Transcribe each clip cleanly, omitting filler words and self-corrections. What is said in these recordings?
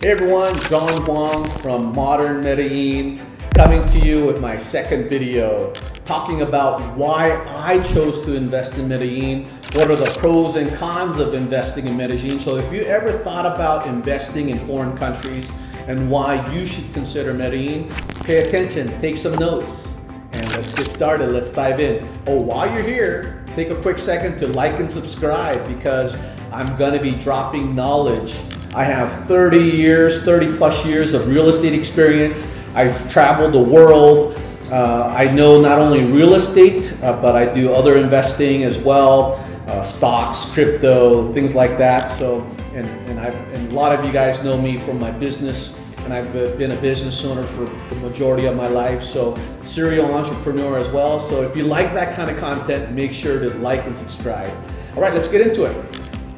Hey everyone, John Huang from Modern Medellin, coming to you with my second video, talking about why I chose to invest in Medellin, what are the pros and cons of investing in Medellin. So if you ever thought about investing in foreign countries and why you should consider Medellin, pay attention, take some notes, and let's get started, let's dive in. Oh, while you're here, take a quick second to like and subscribe because I'm gonna be dropping knowledge. I have 30 plus years of real estate experience. I've traveled the world. I know not only real estate, but I do other investing as well, stocks, crypto, things like that. So, and a lot of you guys know me from my business, and I've been a business owner for the majority of my life. So, serial entrepreneur as well. So if you like that kind of content, make sure to like and subscribe. All right, let's get into it.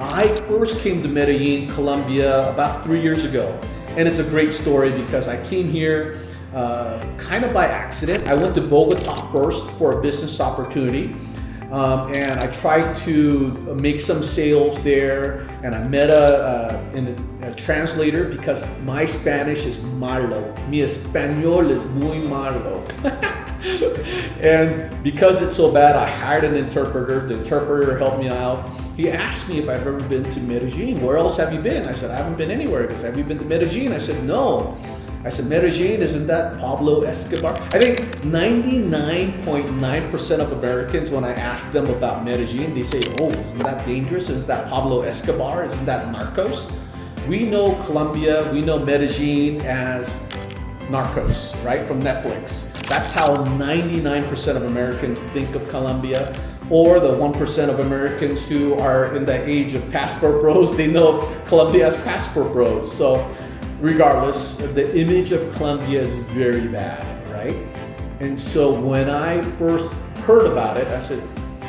I first came to Medellin, Colombia about 3 years ago. And it's a great story because I came here kind of by accident. I went to Bogota first for a business opportunity. And I tried to make some sales there. And I met a translator because my Spanish is malo. Mi español es muy malo. And because it's so bad, I hired an interpreter. The interpreter helped me out. He asked me if I've ever been to Medellin. Where else have you been? I said, I haven't been anywhere. He goes, have you been to Medellin? I said, no. I said, Medellin, isn't that Pablo Escobar? I think 99.9% of Americans, when I ask them about Medellin, they say, oh, isn't that dangerous? Isn't that Pablo Escobar? Isn't that Narcos? We know Colombia, we know Medellin as Narcos, right? From Netflix. That's how 99% of Americans think of Colombia, or the 1% of Americans who are in the age of passport bros, they know of Colombia as passport bros. So regardless, the image of Colombia is very bad, right? And so when I first heard about it, I said,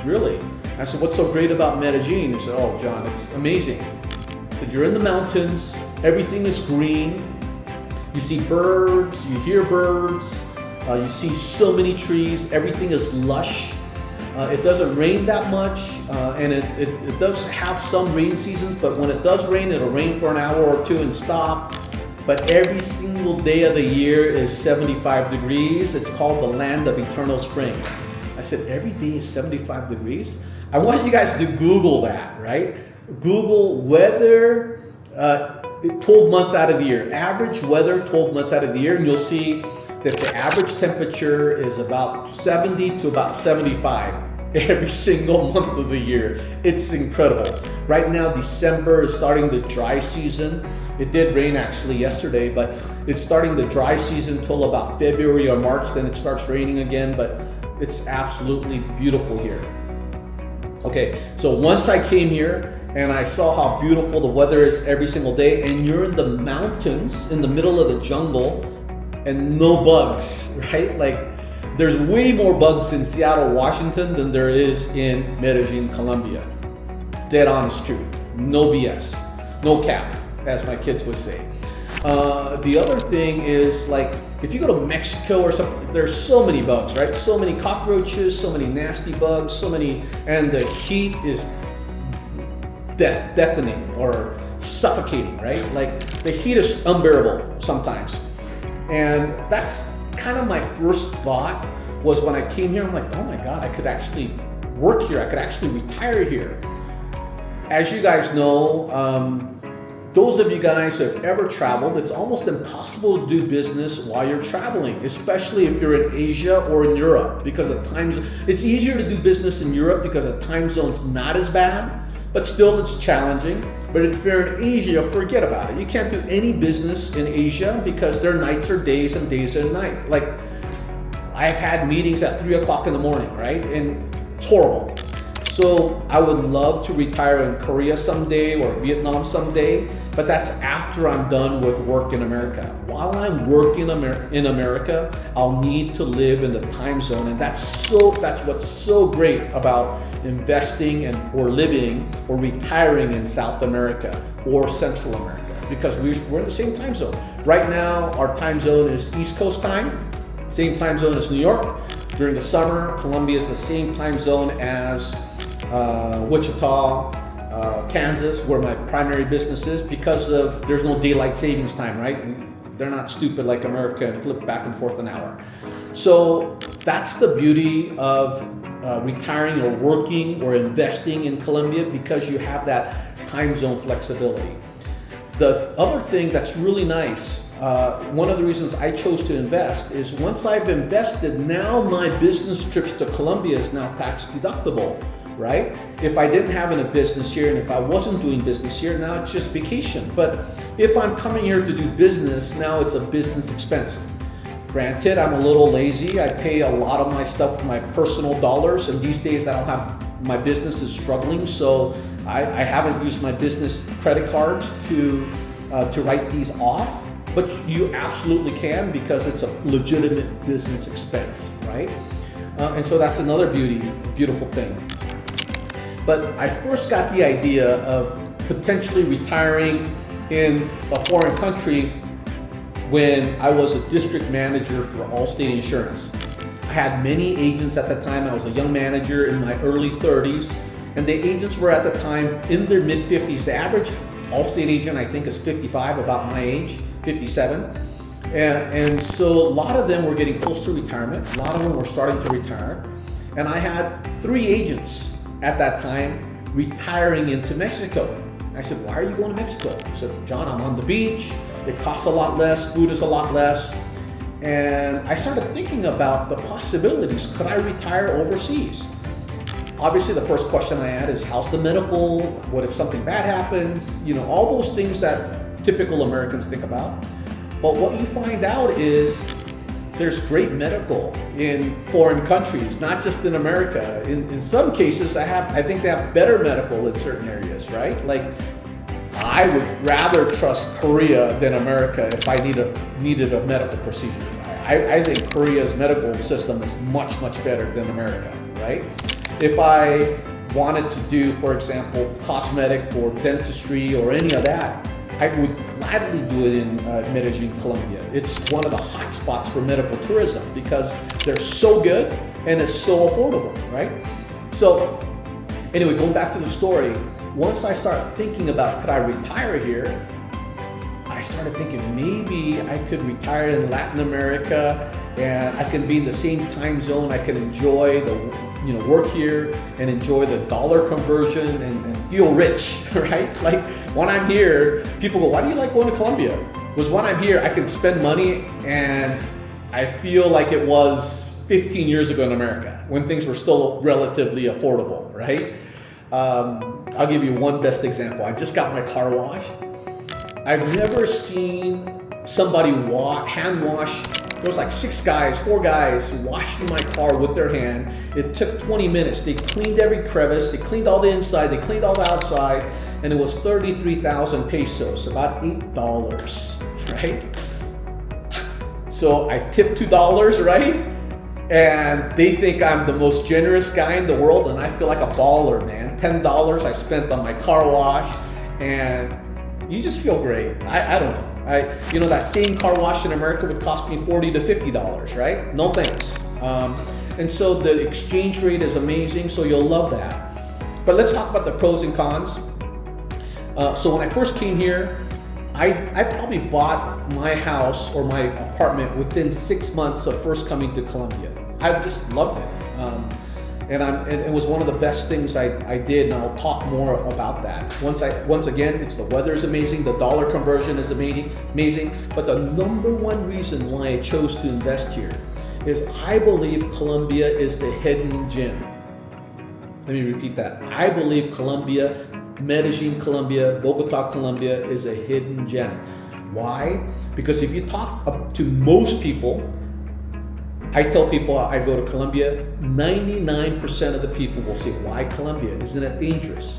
really? I said, what's so great about Medellin? He said, oh, John, it's amazing. I said, you're in the mountains, everything is green, you see birds, you hear birds, you see so many trees, everything is lush. It doesn't rain that much, and it does have some rain seasons, but when it does rain, it'll rain for an hour or two and stop. But every single day of the year is 75 degrees. It's called the land of eternal spring. I said, every day is 75 degrees? I want you guys to Google that, right? Google weather 12 months out of the year, average weather 12 months out of the year, and you'll see that the average temperature is about 70 to about 75 every single month of the year. It's incredible. Right now, December is starting the dry season. It did rain actually yesterday, but it's starting the dry season till about February or March, then it starts raining again, but it's absolutely beautiful here. Okay, so once I came here and I saw how beautiful the weather is every single day, and you're in the mountains, in the middle of the jungle, and no bugs, right? Like, there's way more bugs in Seattle, Washington than there is in Medellin, Colombia. Dead honest truth. No BS. No cap, as my kids would say. The other thing is, like, if you go to Mexico or something, there's so many bugs, right? So many cockroaches, so many nasty bugs, so many, and the heat is deafening or suffocating, right? Like, the heat is unbearable sometimes. And that's kind of my first thought was when I came here, I'm like, oh my God, I could actually work here. I could actually retire here. As you guys know, those of you guys who have ever traveled, it's almost impossible to do business while you're traveling, especially if you're in Asia or in Europe, because the times, it's easier to do business in Europe because the time zone's not as bad, but still it's challenging. But if you're in Asia, forget about it. You can't do any business in Asia because their nights are days and days are nights. Like, I've had meetings at 3 o'clock in the morning, right? And it's horrible. So I would love to retire in Korea someday or Vietnam someday, but that's after I'm done with work in America. While I'm working in America, I'll need to live in the time zone, and that's what's so great about investing or living or retiring in South America or Central America, because we're in the same time zone. Right now, our time zone is East Coast time, same time zone as New York. During the summer, Colombia is the same time zone as Wichita, Kansas, where my primary business is, because of there's no daylight savings time, right? They're not stupid like America and flip back and forth an hour. So that's the beauty of retiring or working or investing in Colombia, because you have that time zone flexibility. The other thing that's really nice, one of the reasons I chose to invest is once I've invested, now my business trips to Colombia is now tax deductible, right? If I didn't have a business here and if I wasn't doing business here, now it's just vacation. But if I'm coming here to do business, now it's a business expense. Granted, I'm a little lazy. I pay a lot of my stuff with my personal dollars, and these days I don't have, my business is struggling, so I haven't used my business credit cards to write these off. But you absolutely can, because it's a legitimate business expense, right? And so that's another beautiful thing. But I first got the idea of potentially retiring in a foreign country when I was a district manager for Allstate Insurance. I had many agents at the time. I was a young manager in my early 30s, and the agents were at the time in their mid 50s. The average Allstate agent, I think, is 55, about my age, 57. And so a lot of them were getting close to retirement. A lot of them were starting to retire. And I had 3 agents at that time retiring into Mexico. I said, why are you going to Mexico? He said, John, I'm on the beach. It costs a lot less, food is a lot less. And I started thinking about the possibilities. Could I retire overseas? Obviously, the first question I had is, how's the medical? What if something bad happens? You know, all those things that typical Americans think about. But what you find out is there's great medical in foreign countries, not just in America. In some cases, I think they have better medical in certain areas, right? Like, I would rather trust Korea than America if I needed a medical procedure. I think Korea's medical system is much, much better than America, right? If I wanted to do, for example, cosmetic or dentistry or any of that, I would gladly do it in Medellin, Colombia. It's one of the hot spots for medical tourism because they're so good and it's so affordable, right? So anyway, going back to the story, once I started thinking about could I retire here, I started thinking maybe I could retire in Latin America and I can be in the same time zone. I can enjoy the, work here and enjoy the dollar conversion and feel rich, right? Like when I'm here, people go, why do you like going to Colombia? Because when I'm here, I can spend money and I feel like it was 15 years ago in America when things were still relatively affordable, right? I'll give you one best example. I just got my car washed. I've never seen somebody hand wash. There was like 4 guys washing my car with their hand. It took 20 minutes. They cleaned every crevice. They cleaned all the inside. They cleaned all the outside. And it was 33,000 pesos, about $8, right? So I tipped $2, right? And they think I'm the most generous guy in the world, and I feel like a baller, man. $10 I spent on my car wash, and you just feel great. I don't know. That same car wash in America would cost me $40 to $50, right? No thanks. And so the exchange rate is amazing, so you'll love that. But let's talk about the pros and cons. So when I first came here, I probably bought my house or my apartment within 6 months of first coming to Colombia. I just loved it. And it was one of the best things I did, and I'll talk more about that. Once again, it's the weather is amazing, the dollar conversion is amazing, but the number one reason why I chose to invest here is I believe Colombia is the hidden gem. Let me repeat that. I believe Colombia, Medellin, Colombia, Bogota, Colombia is a hidden gem. Why? Because if you talk to most people, I tell people I go to Colombia, 99% of the people will say, why Colombia? Isn't it dangerous?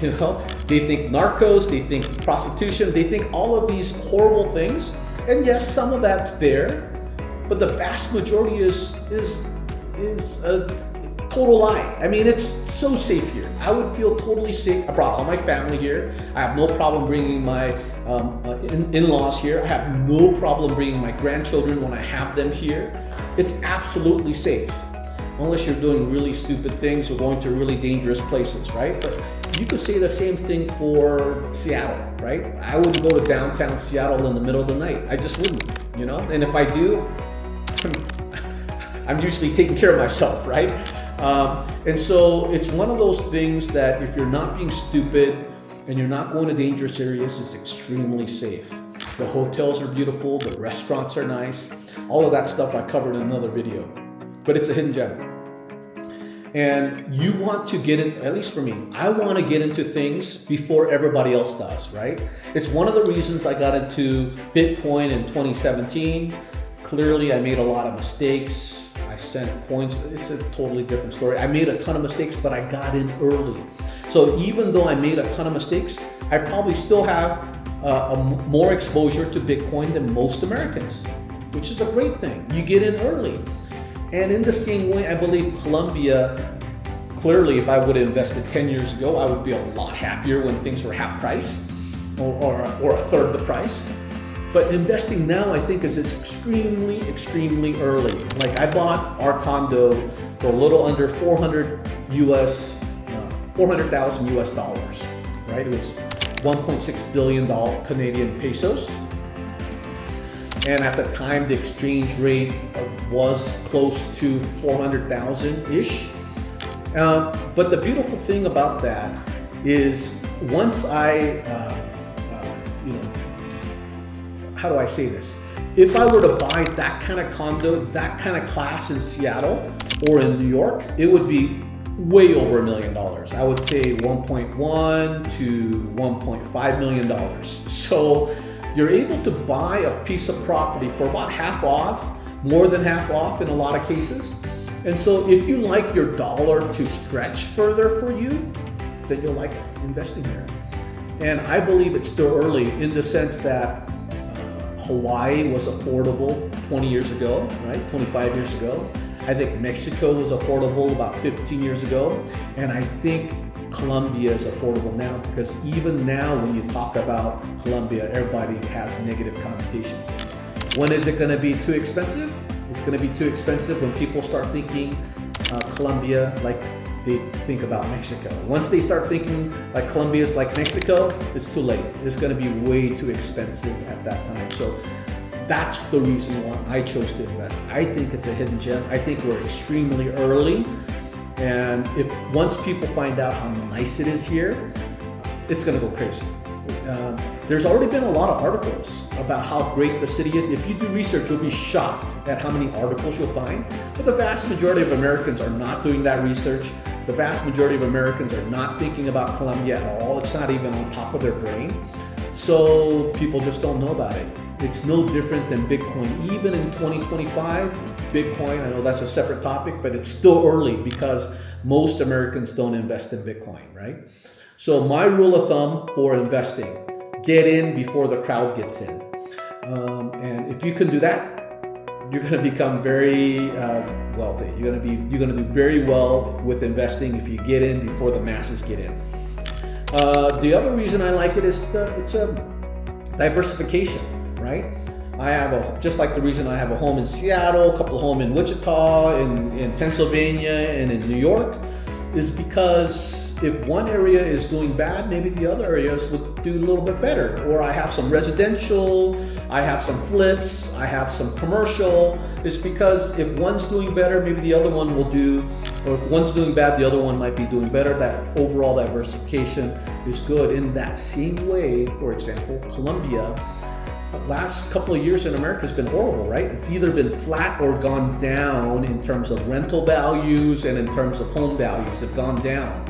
They think narcos, they think prostitution, they think all of these horrible things. And yes, some of that's there, but the vast majority is a total lie. I mean, it's so safe here. I would feel totally safe. I brought all my family here. I have no problem bringing my in-laws here. I have no problem bringing my grandchildren when I have them here. It's absolutely safe, unless you're doing really stupid things or going to really dangerous places, right? But you could say the same thing for Seattle, right? I wouldn't go to downtown Seattle in the middle of the night. I just wouldn't, you know? And if I do, I'm usually taking care of myself, right? And so it's one of those things that if you're not being stupid and you're not going to dangerous areas, it's extremely safe. The hotels are beautiful, the restaurants are nice, all of that stuff I covered in another video, but it's a hidden gem. And you want to get in, at least for me, I want to get into things before everybody else does, right? It's one of the reasons I got into Bitcoin in 2017. Clearly, I made a lot of mistakes. I sent coins, it's a totally different story. I made a ton of mistakes, but I got in early. So even though I made a ton of mistakes, I probably still have more exposure to Bitcoin than most Americans, which is a great thing. You get in early. And in the same way, I believe Colombia, clearly, if I would have invested 10 years ago, I would be a lot happier when things were half price or a third the price. But investing now, I think, is extremely, extremely early. Like I bought our condo for a little under 400,000 US dollars, right? It was 1.6 billion Canadian pesos. And at the time, the exchange rate was close to 400,000-ish. But the beautiful thing about that is once I, how do I say this? If I were to buy that kind of condo, that kind of class in Seattle or in New York, it would be way over $1 million. I would say 1.1 to 1.5 million dollars. So you're able to buy a piece of property for about half off, more than half off in a lot of cases. And so if you like your dollar to stretch further for you, then you'll like investing here. And I believe it's still early in the sense that Hawaii was affordable 20 years ago, right? 25 years ago. I think Mexico was affordable about 15 years ago. And I think Colombia is affordable now, because even now when you talk about Colombia, everybody has negative connotations. When is it going to be too expensive? It's going to be too expensive when people start thinking Colombia like they think about Mexico. Once they start thinking like Colombia is like Mexico, it's too late. It's going to be way too expensive at that time. So that's the reason why I chose to invest. I think it's a hidden gem. I think we're extremely early. And if once people find out how nice it is here, it's going to go crazy. There's already been a lot of articles about how great the city is. If you do research, you'll be shocked at how many articles you'll find. But the vast majority of Americans are not doing that research. The vast majority of Americans are not thinking about Colombia at all. It's not even on top of their brain. So people just don't know about it. It's no different than Bitcoin. Even in 2025, Bitcoin, I know that's a separate topic, but it's still early because most Americans don't invest in Bitcoin, right? So my rule of thumb for investing, get in before the crowd gets in. And if you can do that, you're going to become very wealthy. You're going to do very well with investing if you get in before the masses get in. The other reason I like it is it's a diversification, right? I have just like the reason I have a home in Seattle, a couple of homes in Wichita, in Pennsylvania, and in New York, is because if one area is doing bad, maybe the other areas would do a little bit better. Or I have some residential, I have some flips, I have some commercial. It's because if one's doing better, maybe the other one will do, or if one's doing bad, the other one might be doing better. That overall diversification is good. In that same way, for example, Colombia, the last couple of years in America has been horrible, right? It's either been flat or gone down in terms of rental values and in terms of home values have gone down.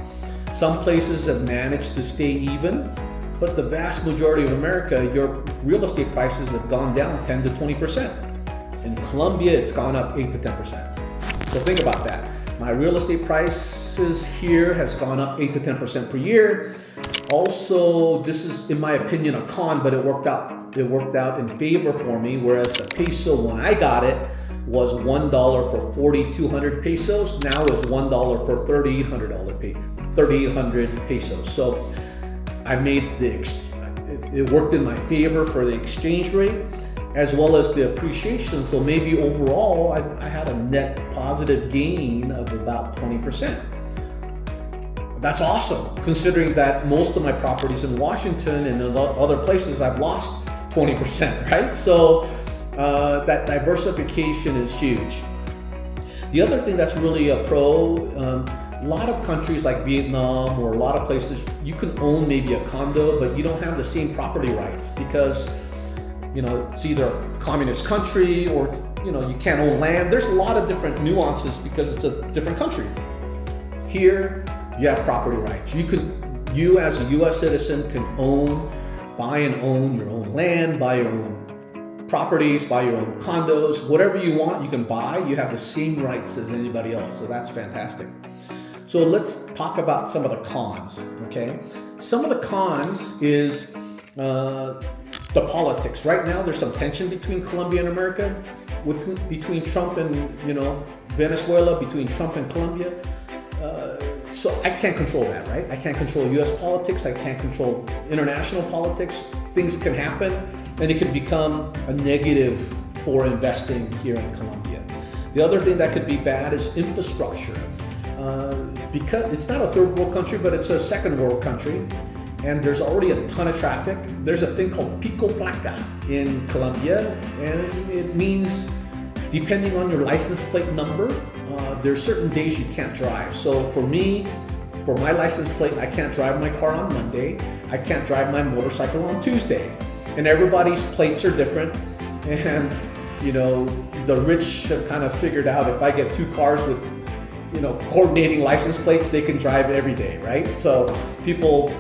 Some places have managed to stay even, but the vast majority of America, your real estate prices have gone down 10 to 20%. In Colombia, it's gone up 8 to 10%. So think about that. My real estate prices here has gone up 8 to 10% per year. Also, this is, in my opinion, a con, but it worked out in favor for me, whereas the peso, when I got it, was $1 for 4,200 pesos. Now is $1 for 3,800 pesos. So I made it worked in my favor for the exchange rate as well as the appreciation. So maybe overall I had a net positive gain of about 20%. That's awesome, considering that most of my properties in Washington and in other places I've lost 20%, right? So that diversification is huge. The other thing that's really a pro, a lot of countries like Vietnam or a lot of places, you can own maybe a condo, but you don't have the same property rights because, you know, it's either a communist country or, you know, you can't own land. There's a lot of different nuances because it's a different country. Here, you have property rights. You as a US citizen can buy and own your own land, buy your own properties, buy your own condos, whatever you want, you can buy. You have the same rights as anybody else. So that's fantastic. So let's talk about some of the cons, okay? Some of the cons is the politics. Right now, there's some tension between Colombia and America, between Trump and, you know, Venezuela, between Trump and Colombia. So I can't control that, right? I can't control US politics. I can't control international politics. Things can happen and it can become a negative for investing here in Colombia. The other thing that could be bad is infrastructure. Because it's not a third world country, but it's a second world country. And there's already a ton of traffic. There's a thing called pico placa in Colombia, and it means depending on your license plate number, there's certain days you can't drive. So for me, for my license plate, I can't drive my car on Monday. I can't drive my motorcycle on Tuesday. And everybody's plates are different. And, you know, the rich have kind of figured out if I get two cars with, you know, coordinating license plates, they can drive every day, right? So people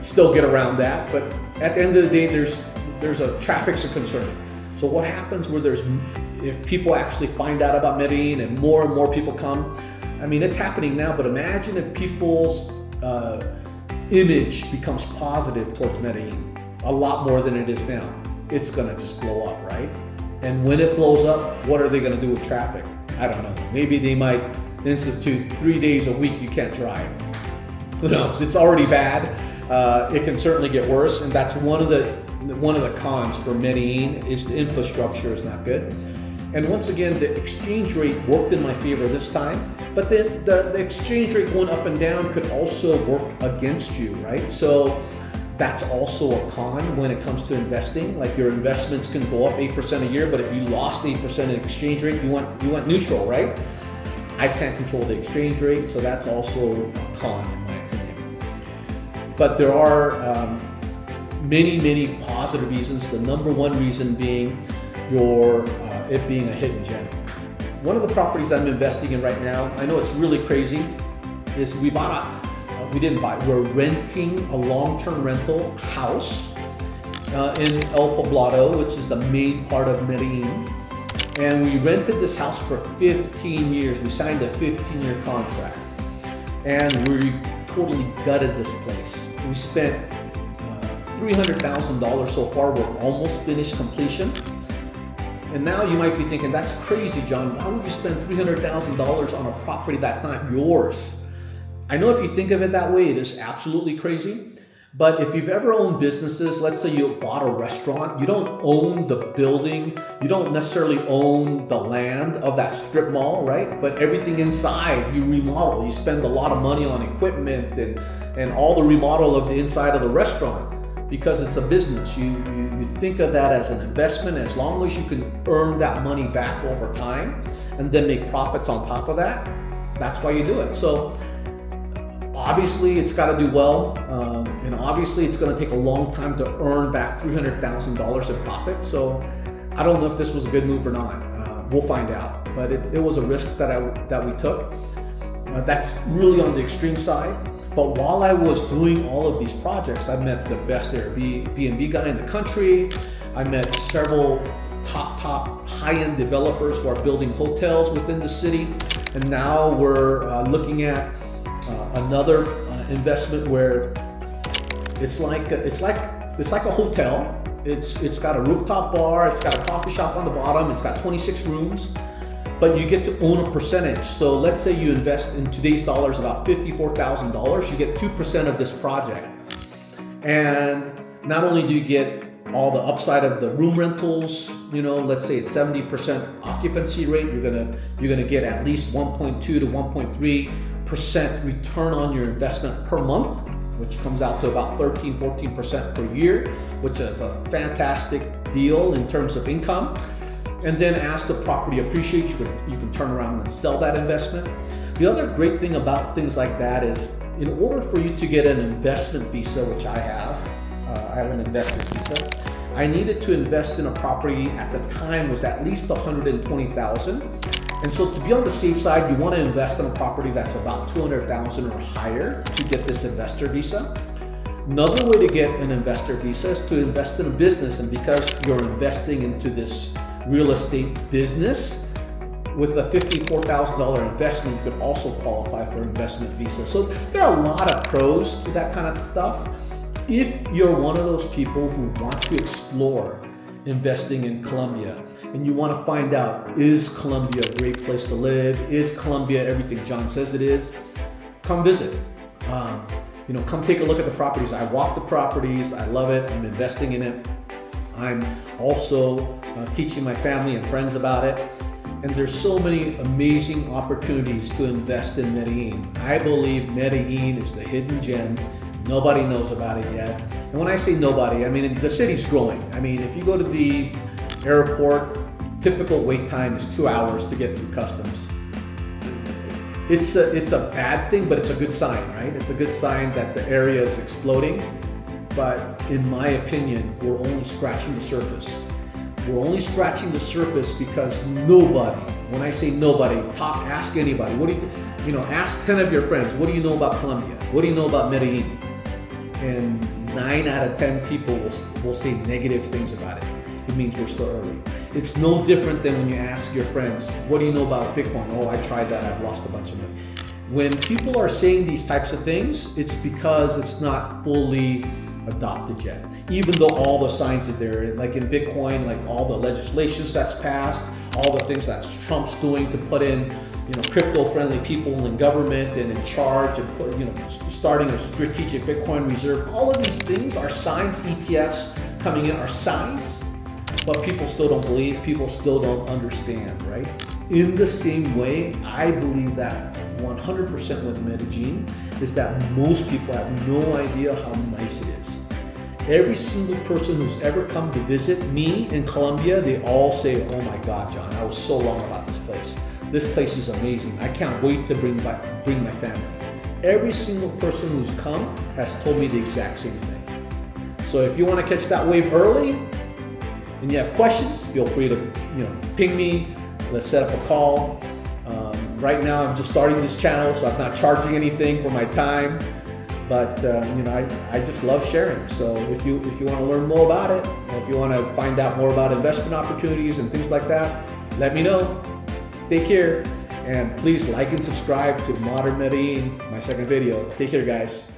still get around that. But at the end of the day, there's a traffic's a concern. So what happens where if people actually find out about Medellin and more people come, I mean, it's happening now, but imagine if people's image becomes positive towards Medellin, a lot more than it is now. It's gonna just blow up, right? And when it blows up, what are they gonna do with traffic? I don't know. Maybe they might institute 3 days a week you can't drive. Who knows? It's already bad. It can certainly get worse, and that's one of the cons for Medellin is the infrastructure is not good. And once again, the exchange rate worked in my favor this time, but then the exchange rate going up and down could also work against you, right? So that's also a con when it comes to investing. Like your investments can go up 8% a year, but if you lost 8% in exchange rate, you went neutral, right? I can't control the exchange rate, so that's also a con in my opinion. But there are many positive reasons. The number one reason being it being a hidden gem. One of the properties I'm investing in right now, I know it's really crazy, is we're renting a long-term rental house in El Poblado, which is the main part of Medellin. And we rented this house for 15 years. We signed a 15-year contract. And we totally gutted this place. We spent $300,000 so far. We're almost finished completion. And now you might be thinking, that's crazy, John. Why would you spend $300,000 on a property that's not yours? I know if you think of it that way, it is absolutely crazy. But if you've ever owned businesses, let's say you bought a restaurant, you don't own the building, you don't necessarily own the land of that strip mall, right? But everything inside you remodel. You spend a lot of money on equipment and all the remodel of the inside of the restaurant because it's a business. You think of that as an investment. As long as you can earn that money back over time and then make profits on top of that, that's why you do it. So obviously it's got to do well, and obviously it's going to take a long time to earn back $300,000 in profit. So I don't know if this was a good move or not. We'll find out. But it was a risk that we took. That's really on the extreme side. But while I was doing all of these projects, I met the best Airbnb guy in the country. I met several top high-end developers who are building hotels within the city. And now we're looking at another investment where it's like a hotel. It's got a rooftop bar, it's got a coffee shop on the bottom, it's got 26 rooms, but you get to own a percentage. So let's say you invest in today's dollars about $54,000, you get 2% of this project. And not only do you get all the upside of the room rentals, you know, let's say it's 70% occupancy rate, you're gonna get at least 1.2 to 1.3 return on your investment per month, which comes out to about 13-14% per year, which is a fantastic deal in terms of income. And then as the property appreciates, you can turn around and sell that investment. The other great thing about things like that is, in order for you to get an investment visa, which I have an investor visa, I needed to invest in a property at the time was at least $120,000. And so to be on the safe side, you want to invest in a property that's about $200,000 or higher to get this investor visa. Another way to get an investor visa is to invest in a business, and because you're investing into this real estate business, with a $54,000 investment, you could also qualify for investment visa. So there are a lot of pros to that kind of stuff. If you're one of those people who want to explore investing in Colombia and you want to find out, is Colombia a great place to live? Is Colombia everything John says it is? Come visit. Come take a look at the properties. I walk the properties. I love it. I'm investing in it. I'm also teaching my family and friends about it. And there's so many amazing opportunities to invest in Medellin. I believe Medellin is the hidden gem. Nobody knows about it yet. And when I say nobody, I mean the city's growing. I mean, if you go to the airport, typical wait time is 2 hours to get through customs. It's a bad thing, but it's a good sign, right? It's a good sign that the area is exploding. But in my opinion, we're only scratching the surface. We're only scratching the surface because nobody, when I say nobody, ask anybody. Ask 10 of your friends, what do you know about Colombia? What do you know about Medellin? And 9 out of 10 people will say negative things about it. It means we're still early. It's no different than when you ask your friends, what do you know about Bitcoin? Oh, I tried that, I've lost a bunch of money. When people are saying these types of things, it's because it's not fully adopted yet. Even though all the signs are there, like in Bitcoin, like all the legislations that's passed, all the things that Trump's doing to put in, crypto-friendly people in government and in charge, and starting a strategic Bitcoin reserve. All of these things are signs. ETFs coming in are signs, but people still don't believe. People still don't understand, right? In the same way, I believe that 100% with Medellin is that most people have no idea how nice it is. Every single person who's ever come to visit me in Colombia, they all say, oh my God, John, I was so wrong about this place. This place is amazing. I can't wait to bring my family. Every single person who's come has told me the exact same thing. So if you want to catch that wave early and you have questions, feel free to ping me. Let's set up a call. Right now I'm just starting this channel, so I'm not charging anything for my time. But I just love sharing. So if you want to learn more about it, or if you want to find out more about investment opportunities and things like that, let me know. Take care, and please like and subscribe to Modern Medellin, my second video. Take care, guys.